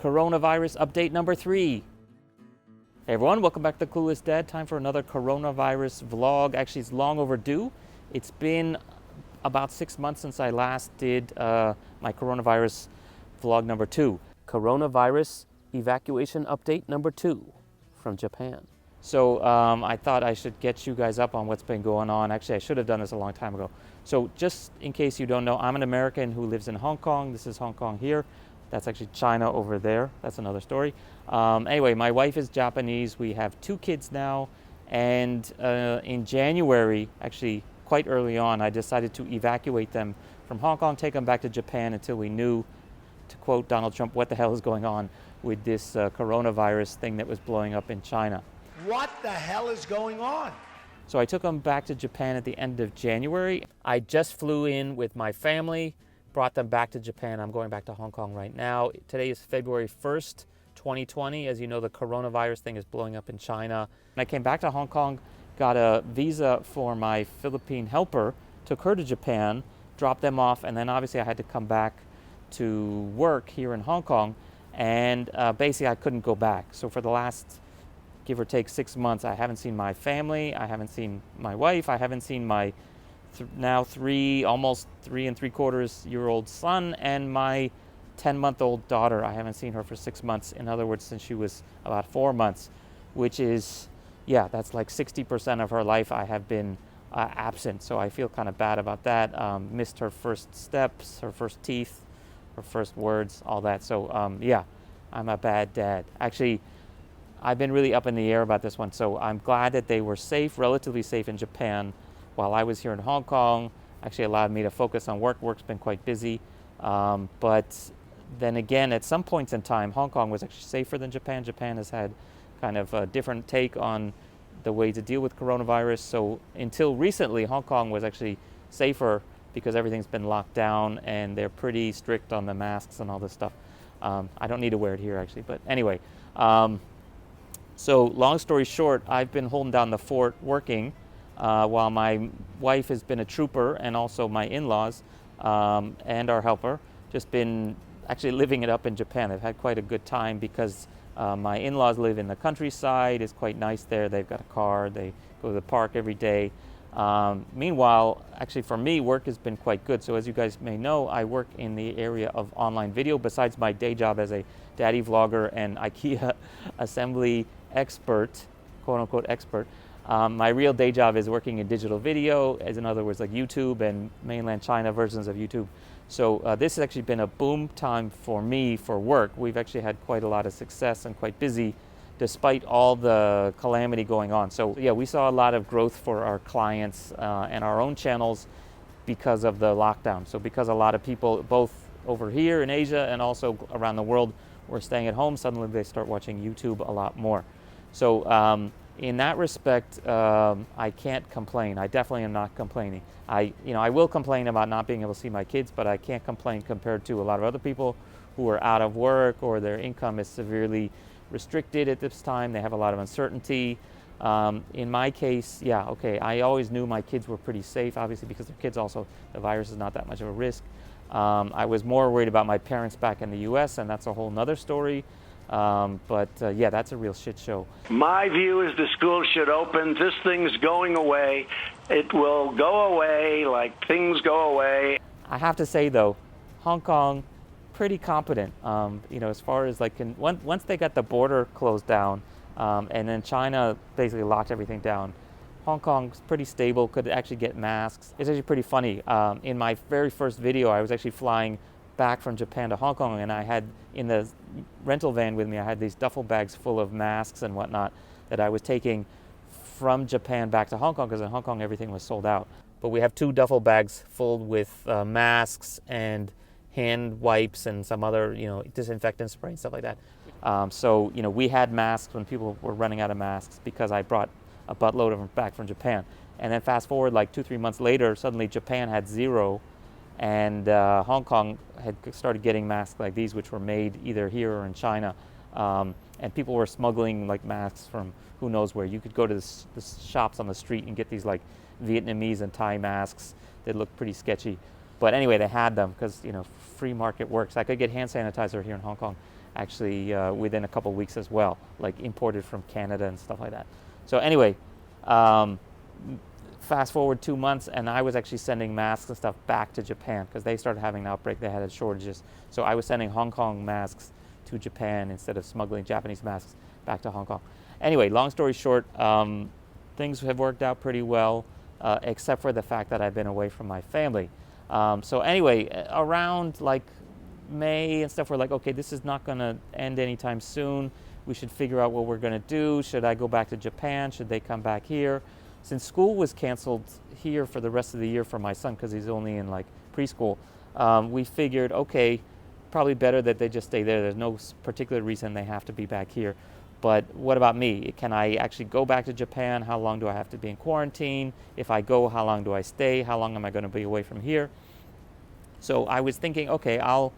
Coronavirus update number 3. Hey everyone, welcome back to Clueless Dad. Time for another coronavirus vlog. Actually, it's long overdue. It's been about 6 months since I last did my coronavirus vlog number 2. Coronavirus evacuation update number 2 from Japan. So I thought I should get you guys up on what's been going on. Actually, I should have done this a long time ago. So just in case you don't know, I'm an American who lives in Hong Kong. This is Hong Kong here. That's actually China over there. That's another story. Anyway, my wife is Japanese. We have 2 kids now. And in January, actually quite early on, I decided to evacuate them from Hong Kong, take them back to Japan until we knew, to quote Donald Trump, what the hell is going on with this coronavirus thing that was blowing up in China. What the hell is going on? So I took them back to Japan at the end of January. I just flew in with my family, brought them back to Japan. I'm going back to Hong Kong right now. Today is February 1st, 2020. As you know, the coronavirus thing is blowing up in China. I came back to Hong Kong, got a visa for my Philippine helper, took her to Japan, dropped them off, and then obviously I had to come back to work here in Hong Kong, and basically I couldn't go back. So for the last, give or take 6 months, I haven't seen my family, I haven't seen my wife, I haven't seen my now almost 3 3/4-year-old son, and my 10-month-old daughter. I haven't seen her for 6 months. In other words, since she was about 4 months, which is, yeah, that's like 60% of her life I have been absent. So I feel kind of bad about that. Missed her first steps, her first teeth, her first words, all that. So yeah, I'm a bad dad. Actually, I've been really up in the air about this one. So I'm glad that they were safe, relatively safe in Japan, while I was here in Hong Kong. Actually allowed me to focus on work. Work's been quite busy. But then again, at some points in time, Hong Kong was actually safer than Japan. Japan has had kind of a different take on the way to deal with coronavirus. So until recently, Hong Kong was actually safer because everything's been locked down and they're pretty strict on the masks and all this stuff. I don't need to wear it here actually, but anyway. So long story short, I've been holding down the fort working while my wife has been a trooper, and also my in-laws and our helper just been actually living it up in Japan. They've had quite a good time because my in-laws live in the countryside. It's quite nice there. They've got a car. They go to the park every day. Meanwhile, actually for me, work has been quite good. So as you guys may know, I work in the area of online video. Besides my day job as a daddy vlogger and IKEA assembly expert, quote unquote expert, my real day job is working in digital video, as in other words like YouTube and mainland China versions of YouTube. So this has actually been a boom time for me for work. We've actually had quite a lot of success and quite busy despite all the calamity going on. So yeah, we saw a lot of growth for our clients and our own channels because of the lockdown. So because a lot of people both over here in Asia and also around the world were staying at home, suddenly they start watching YouTube a lot more. So in that respect, I can't complain. I definitely am not complaining. I will complain about not being able to see my kids, but I can't complain compared to a lot of other people who are out of work or their income is severely restricted at this time. They have a lot of uncertainty. In my case, yeah, okay, I always knew my kids were pretty safe, obviously because they're kids also. The virus is not that much of a risk. I was more worried about my parents back in the US, and that's a whole nother story. Yeah, that's a real shit show. My view is the school should open. This thing's going away. It will go away like things go away. I have to say though, Hong Kong, pretty competent. As far as like, once they got the border closed down, and then China basically locked everything down, Hong Kong's pretty stable, could actually get masks. It's actually pretty funny. In my very first video, I was actually flying back from Japan to Hong Kong, and I had in the rental van with me, I had these duffel bags full of masks and whatnot that I was taking from Japan back to Hong Kong, because in Hong Kong everything was sold out. But we have 2 duffel bags filled with masks and hand wipes and some other, disinfectant spray and stuff like that. So we had masks when people were running out of masks because I brought a buttload of them back from Japan. And then fast forward like 2-3 months later, suddenly Japan had 0. And Hong Kong had started getting masks like these, which were made either here or in China. And people were smuggling like masks from who knows where. You could go to the shops on the street and get these like Vietnamese and Thai masks that look pretty sketchy. But anyway, they had them because, free market works. I could get hand sanitizer here in Hong Kong actually within a couple weeks as well, like imported from Canada and stuff like that. So anyway, fast forward 2 months, and I was actually sending masks and stuff back to Japan because they started having an outbreak. They had shortages. So I was sending Hong Kong masks to Japan instead of smuggling Japanese masks back to Hong Kong. Anyway, long story short, things have worked out pretty well, except for the fact that I've been away from my family. So anyway, around like May and stuff, we're like, okay, this is not going to end anytime soon. We should figure out what we're going to do. Should I go back to Japan? Should they come back here? Since school was canceled here for the rest of the year for my son because he's only in like preschool, we figured, okay, probably better that they just stay there. There's no particular reason they have to be back here. But what about me? Can I actually go back to Japan? How long do I have to be in quarantine? If I go, how long do I stay? How long am I going to be away from here? So I was thinking, okay, I'll,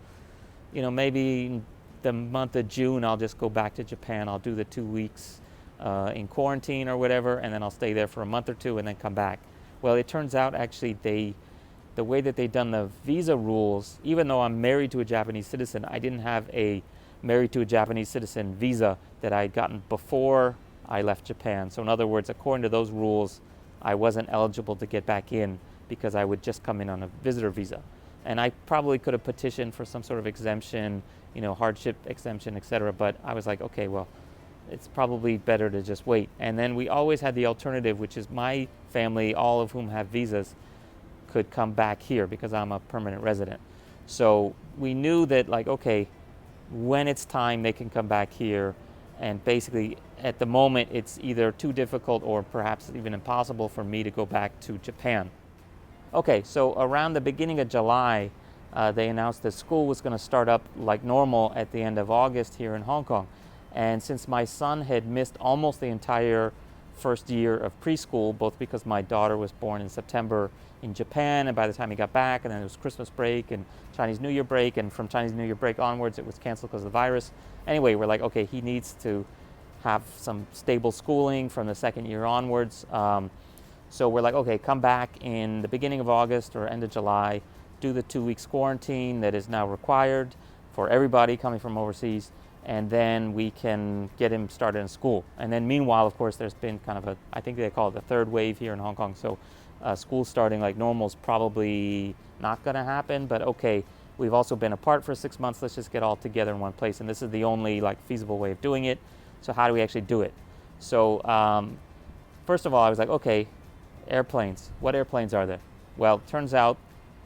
maybe the month of June, I'll just go back to Japan. I'll do the 2 weeks in quarantine or whatever, and then I'll stay there for a month or two and then come back. Well, it turns out actually the way that they've done the visa rules, even though I'm married to a Japanese citizen, I didn't have a married to a Japanese citizen visa that I had gotten before I left Japan. So in other words, according to those rules, I wasn't eligible to get back in because I would just come in on a visitor visa. And I probably could have petitioned for some sort of exemption, hardship exemption, etc. But I was like, okay, well, it's probably better to just wait. And then we always had the alternative, which is my family, all of whom have visas, could come back here because I'm a permanent resident. So we knew that, like, okay, when it's time, they can come back here. And basically, at the moment, it's either too difficult or perhaps even impossible for me to go back to Japan. Okay, so around the beginning of July, they announced that school was going to start up like normal at the end of August here in Hong Kong. And since my son had missed almost the entire first year of preschool, both because my daughter was born in September in Japan, and by the time he got back, and then it was Christmas break and Chinese New Year break, and from Chinese New Year break onwards, it was canceled because of the virus. Anyway, we're like, okay, he needs to have some stable schooling from the second year onwards. So we're like, okay, come back in the beginning of August or end of July, do the 2 weeks quarantine that is now required for everybody coming from overseas, and then we can get him started in school. And then meanwhile, of course, there's been kind of I think they call it the third wave here in Hong Kong. So school starting like normal is probably not going to happen, but okay, we've also been apart for 6 months. Let's just get all together in one place. And this is the only like feasible way of doing it. So how do we actually do it? So first of all, I was like, okay, airplanes. What airplanes are there? Well, it turns out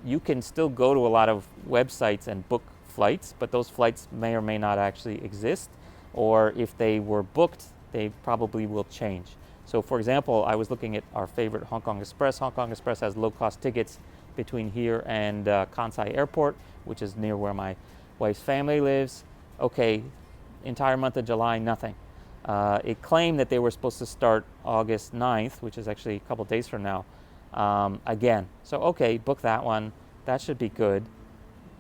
you can still go to a lot of websites and book flights, but those flights may or may not actually exist, or if they were booked, they probably will change. So for example, I was looking at our favorite Hong Kong Express. Hong Kong Express has low-cost tickets between here and Kansai Airport, which is near where my wife's family lives. Okay, entire month of July, nothing. It claimed that they were supposed to start August 9th, which is actually a couple days from now, again. So okay, book that one. That should be good.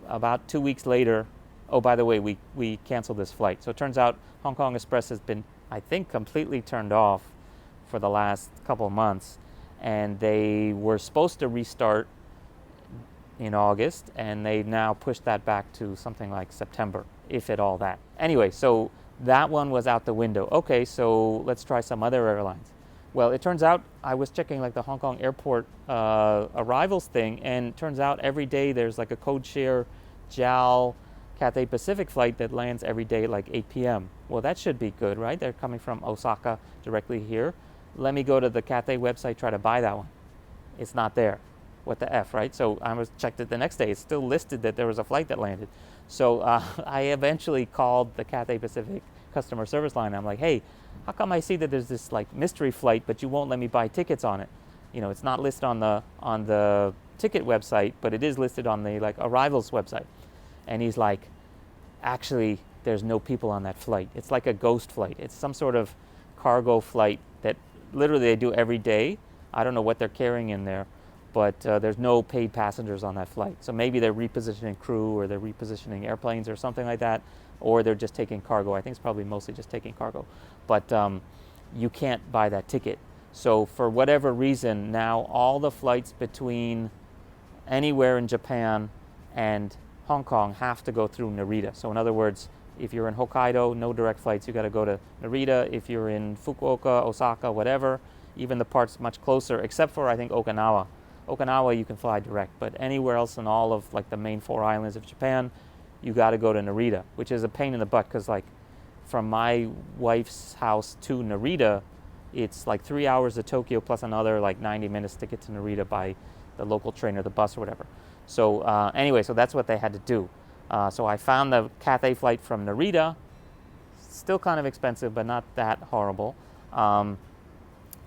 About 2 weeks later, oh, by the way, we canceled this flight. So it turns out Hong Kong Express has been, I think, completely turned off for the last couple of months. And they were supposed to restart in August, and they now pushed that back to something like September, if at all that. Anyway, so that one was out the window. Okay, so let's try some other airlines. Well, it turns out I was checking like the Hong Kong airport arrivals thing, and it turns out every day there's like a code share JAL Cathay Pacific flight that lands every day at like 8 p.m. Well, that should be good, right? They're coming from Osaka directly here. Let me go to the Cathay website, try to buy that one. It's not there. What the F, right? So I was checked it the next day. It's still listed that there was a flight that landed. So I eventually called the Cathay Pacific customer service line. I'm like, hey, how come I see that there's this like mystery flight, but you won't let me buy tickets on it? It's not listed on the ticket website, but it is listed on the like arrivals website. And he's like, actually, there's no people on that flight. It's like a ghost flight. It's some sort of cargo flight that literally they do every day. I don't know what they're carrying in there, but there's no paid passengers on that flight. So maybe they're repositioning crew, or they're repositioning airplanes or something like that, or they're just taking cargo. I think it's probably mostly just taking cargo. But you can't buy that ticket. So for whatever reason, now all the flights between anywhere in Japan and Hong Kong have to go through Narita. So in other words, If you're in Hokkaido, no direct flights. You got to go to Narita. If you're in Fukuoka, Osaka, whatever, even the parts much closer, except for I think Okinawa. Okinawa you can fly direct, but anywhere else in all of like the main 4 islands of Japan, you got to go to Narita, which is a pain in the butt because like from my wife's house to Narita, it's like 3 hours to Tokyo plus another like 90 minutes to get to Narita by the local train or the bus or whatever. So anyway, so that's what they had to do. So I found the Cathay flight from Narita, still kind of expensive, but not that horrible.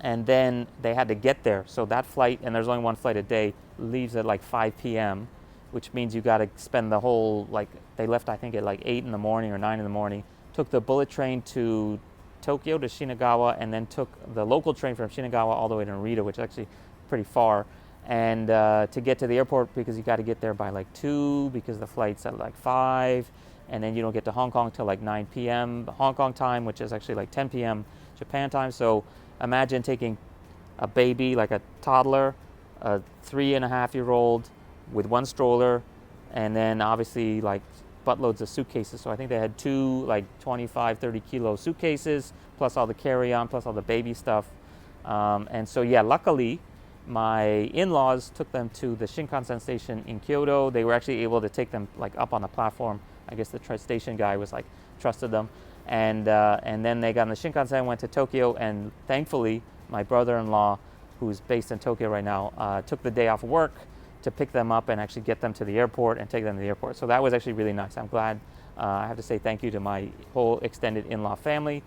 And then they had to get there. So that flight, and there's only one flight a day, leaves at like 5 p.m., which means you got to spend the whole, like, they left I think at like 8 in the morning or 9 in the morning, took the bullet train to Tokyo to Shinagawa, and then took the local train from Shinagawa all the way to Narita, which is actually pretty far. And to get to the airport, because you got to get there by like 2, because the flight's at like 5, and then you don't get to Hong Kong till like 9 p.m. Hong Kong time, which is actually like 10 p.m. Japan time. So imagine taking a baby, like a toddler, a 3.5-year-old with one stroller, and then obviously like buttloads of suitcases. So I think they had 2 like 25, 30 kilo suitcases, plus all the carry-on, plus all the baby stuff. And so yeah, luckily, my in-laws took them to the Shinkansen station in Kyoto. They were actually able to take them like up on the platform. I guess the station guy was like trusted them, and then they got on the Shinkansen, went to Tokyo, and thankfully my brother-in-law, who's based in Tokyo right now, took the day off work to pick them up and actually get them to the airport and take them to the airport. So that was actually really nice. I'm glad. I have to say thank you to my whole extended in-law family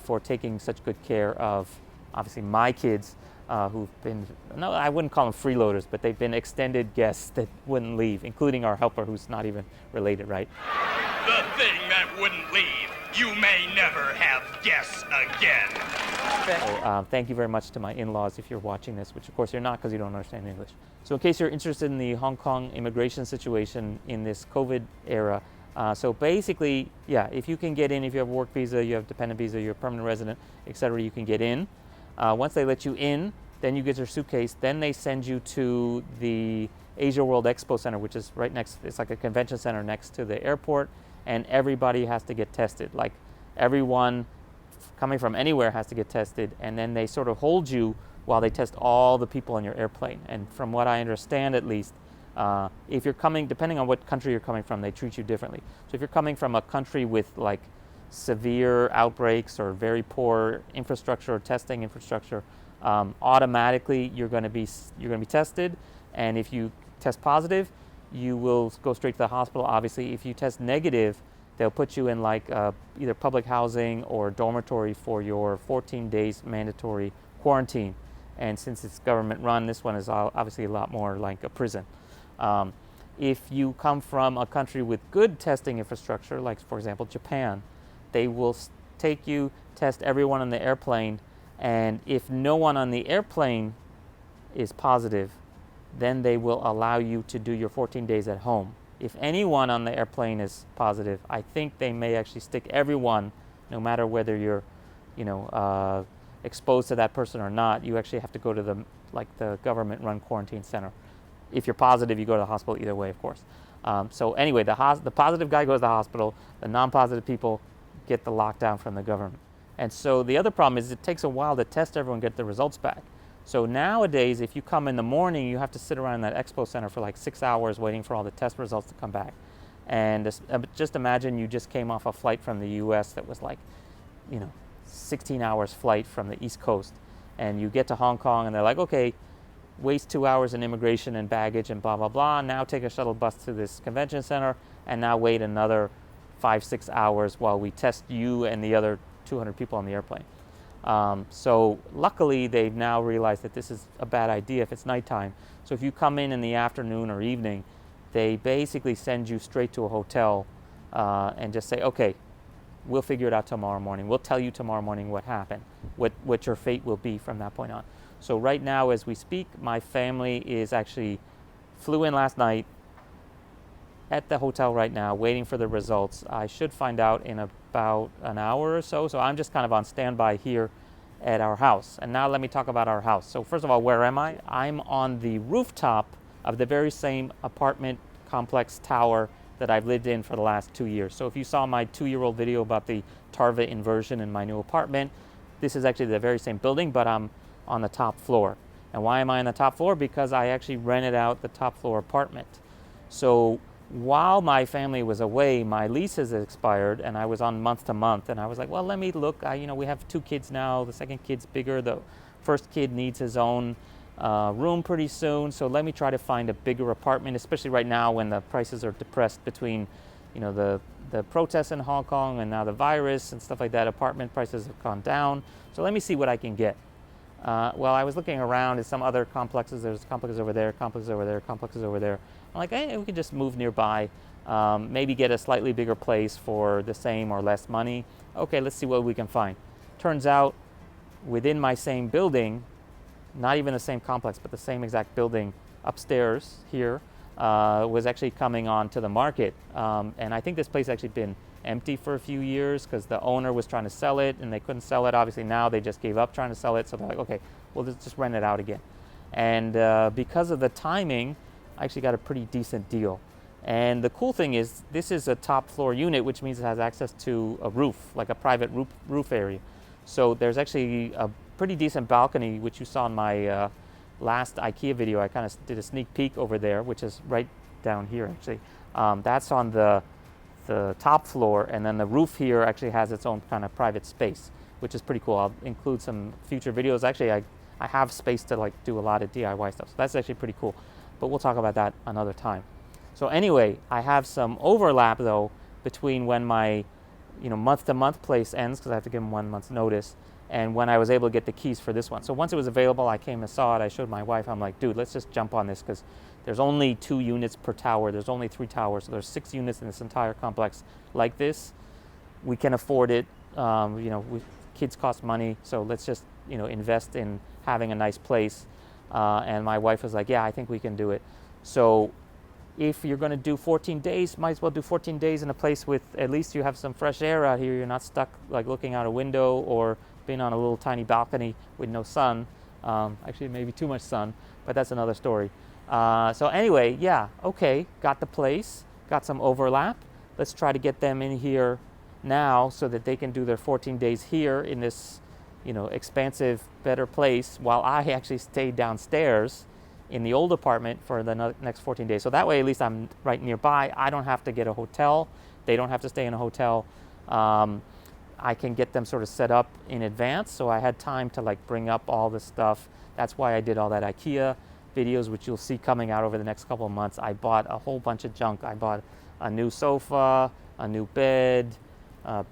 for taking such good care of obviously my kids. Who've been, no, I wouldn't call them freeloaders, but they've been extended guests that wouldn't leave, including our helper who's not even related, right? The thing that wouldn't leave. You may never have guests again. So, thank you very much to my in-laws if you're watching this, which of course you're not because you don't understand English. So in case you're interested in the Hong Kong immigration situation in this COVID era, so basically, yeah, if you can get in, if you have a work visa, you have dependent visa, you're a permanent resident, etc., you can get in. Once they let you in, then you get your suitcase. Then they send you to the Asia World Expo Center, which is right next. It's like a convention center next to the airport, and everybody has to get tested. Like everyone coming from anywhere has to get tested, and then they sort of hold you while they test all the people on your airplane. And from what I understand, at least, if you're coming, depending on what country you're coming from, they treat you differently. So if you're coming from a country with like severe outbreaks or very poor infrastructure or testing infrastructure, automatically you're going to be tested, and if you test positive, you will go straight to the hospital. Obviously, if you test negative, they'll put you in like either public housing or dormitory for your 14 days mandatory quarantine. And since it's government run, this one is obviously a lot more like a prison. If you come from a country with good testing infrastructure, like for example Japan, they will take you, test everyone on the airplane, and if no one on the airplane is positive, then they will allow you to do your 14 days at home. If anyone on the airplane is positive, I think they may actually stick everyone, no matter whether you're, exposed to that person or not. You actually have to go to the government-run quarantine center. If you're positive, you go to the hospital either way, of course. So anyway, the positive guy goes to the hospital. The non-positive people get the lockdown from the government. And so the other problem is it takes a while to test everyone, get the results back. So nowadays, if you come in the morning, you have to sit around that expo center for like 6 hours waiting for all the test results to come back. And just imagine you just came off a flight from the US that was like, 16 hours flight from the East Coast. And you get to Hong Kong and they're like, okay, waste 2 hours in immigration and baggage and blah, blah, blah. Now take a shuttle bus to this convention center and now wait another 5-6 hours while we test you and the other 200 people on the airplane. So luckily they've now realized that this is a bad idea if it's nighttime. So if you come in the afternoon or evening, they basically send you straight to a hotel and just say, okay, we'll figure it out tomorrow morning. We'll tell you tomorrow morning what happened, what your fate will be from that point on. So right now as we speak, my family is actually flew in last night, at the hotel right now, waiting for the results. I should find out in about an hour or so. So I'm just kind of on standby here at our house. And now let me talk about our house. So first of all, where am I? I'm on the rooftop of the very same apartment complex tower that I've lived in for the last 2 years. So if you saw my 2-year-old video about the Tarva inversion in my new apartment, this is actually the very same building, but I'm on the top floor. And why am I on the top floor? Because I actually rented out the top floor apartment. So while my family was away, my lease has expired, and I was on month to month. And I was like, well, let me look. We have 2 kids now. The second kid's bigger. The first kid needs his own room pretty soon. So let me try to find a bigger apartment, especially right now when the prices are depressed between, the protests in Hong Kong and now the virus and stuff like that. Apartment prices have gone down. So let me see what I can get. Well, I was looking around at some other complexes. There's complexes over there, complexes over there, complexes over there. I'm like, hey, we can just move nearby, maybe get a slightly bigger place for the same or less money. Okay, let's see what we can find. Turns out, within my same building, not even the same complex, but the same exact building upstairs here, was actually coming on to the market. And I think this place actually been empty for a few years because the owner was trying to sell it and they couldn't sell it. Obviously now they just gave up trying to sell it. So they're like, okay, we'll just rent it out again. And because of the timing, I actually got a pretty decent deal. And the cool thing is this is a top floor unit, which means it has access to a roof, like a private roof area. So there's actually a pretty decent balcony, which you saw in my last IKEA video. I kind of did a sneak peek over there, which is right down here actually. That's on the top floor, and then the roof here actually has its own kind of private space, which is pretty cool. I'll include some future videos. Actually, I have space to like do a lot of DIY stuff, so that's actually pretty cool. But we'll talk about that another time. So anyway, I have some overlap though between when my month-to-month place ends, because I have to give them 1 month's notice, and when I was able to get the keys for this one. So once it was available, I came and saw it. I showed my wife. I'm like, dude, let's just jump on this because there's only 2 units per tower. There's only 3 towers, so there's 6 units in this entire complex like this. We can afford it. Kids cost money, so let's just invest in having a nice place. And my wife was like, yeah, I think we can do it. So if you're going to do 14 days, might as well do 14 days in a place with at least you have some fresh air out here. You're not stuck like looking out a window or being on a little tiny balcony with no sun. Actually, maybe too much sun, but that's another story. So anyway, yeah, okay, got the place, got some overlap. Let's try to get them in here now so that they can do their 14 days here in this, expansive, better place while I actually stayed downstairs in the old apartment for the next 14 days. So that way, at least I'm right nearby. I don't have to get a hotel. They don't have to stay in a hotel. I can get them sort of set up in advance. So I had time to like bring up all this stuff. That's why I did all that IKEA videos, which you'll see coming out over the next couple of months. I bought a whole bunch of junk. I bought a new sofa, a new bed,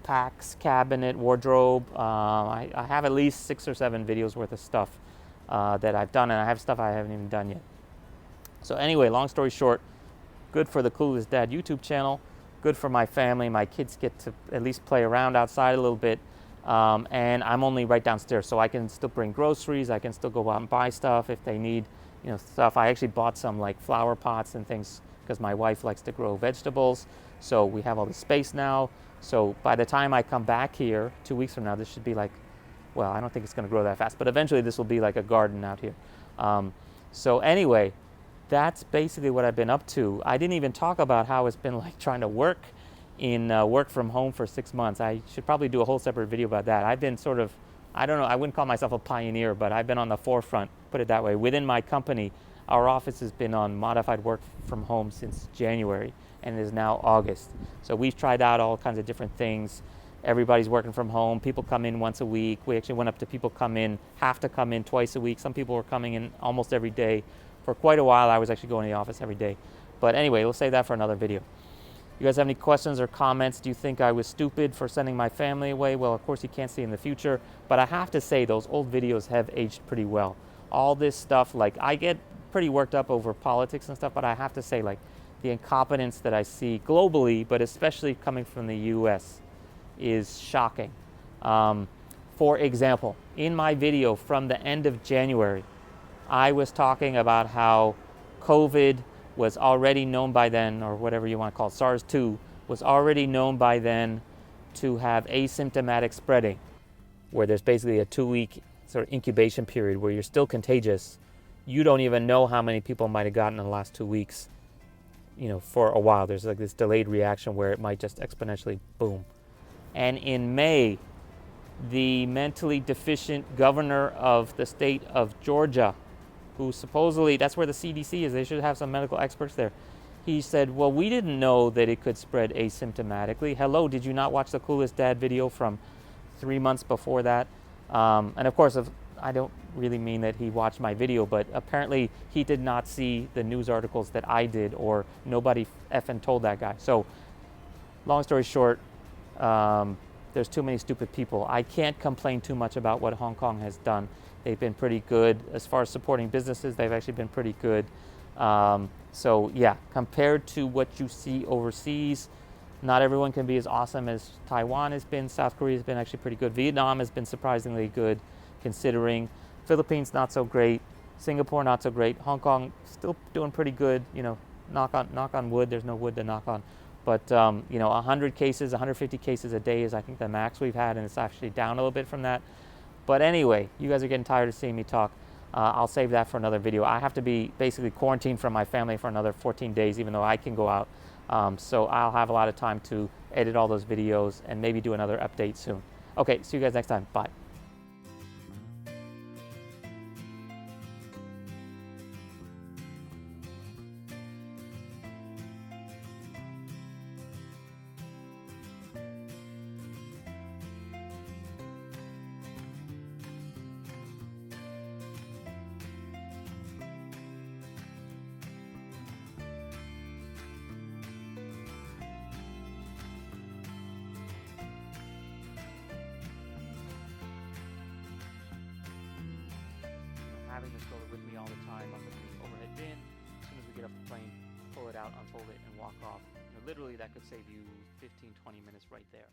PAX cabinet, wardrobe. I have at least 6 or 7 videos worth of stuff that I've done, and I have stuff I haven't even done yet. So anyway, long story short, good for the Clueless Dad YouTube channel, good for my family. My kids get to at least play around outside a little bit, and I'm only right downstairs, so I can still bring groceries. I can still go out and buy stuff if they need, stuff. I actually bought some like flower pots and things because my wife likes to grow vegetables, so we have all the space now. So by the time I come back here 2 weeks from now, this should be like, well, I don't think it's going to grow that fast, but eventually this will be like a garden out here. So anyway, that's basically what I've been up to. I didn't even talk about how it's been like trying to work from home for 6 months. I should probably do a whole separate video about that. I've been sort of, I don't know, I wouldn't call myself a pioneer, but I've been on the forefront, put it that way. Within my company, our office has been on modified work from home since January, and it is now August. So we've tried out all kinds of different things. Everybody's working from home. People come in once a week. We actually went up to people have to come in twice a week. Some people were coming in almost every day. For quite a while, I was actually going to the office every day. But anyway, we'll save that for another video. You guys have any questions or comments? Do you think I was stupid for sending my family away? Well, of course, you can't see in the future. But I have to say, those old videos have aged pretty well. All this stuff, like, I get pretty worked up over politics and stuff, but I have to say, like, the incompetence that I see globally, but especially coming from the U.S., is shocking. For example, in my video from the end of January, I was talking about how COVID was already known by then, or whatever you want to call it, SARS-2, was already known by then to have asymptomatic spreading, where there's basically a 2-week sort of incubation period where you're still contagious. You don't even know how many people might have gotten in the last 2 weeks. for a while. There's like this delayed reaction where it might just exponentially boom. And in May, the mentally deficient governor of the state of Georgia, who supposedly, that's where the CDC is, they should have some medical experts there. He said, well, we didn't know that it could spread asymptomatically. Hello, did you not watch the Clueless Dad video from 3 months before that? And of course, I don't really mean that he watched my video, but apparently he did not see the news articles that I did, or nobody effing told that guy. So, long story short, there's too many stupid people. I can't complain too much about what Hong Kong has done. They've been pretty good. As far as supporting businesses, they've actually been pretty good. So yeah, compared to what you see overseas, not everyone can be as awesome as Taiwan has been. South Korea has been actually pretty good. Vietnam has been surprisingly good, considering. Philippines, not so great. Singapore, not so great. Hong Kong, still doing pretty good. Knock on wood. There's no wood to knock on. But 100 cases, 150 cases a day is, I think, the max we've had, and it's actually down a little bit from that. But anyway, you guys are getting tired of seeing me talk. I'll save that for another video. I have to be basically quarantined from my family for another 14 days, even though I can go out. So I'll have a lot of time to edit all those videos and maybe do another update soon. Okay, see you guys next time. Bye. Having this roller with me all the time on the overhead bin. As soon as we get off the plane, pull it out, unfold it, and walk off. Literally, that could save you 15-20 minutes right there.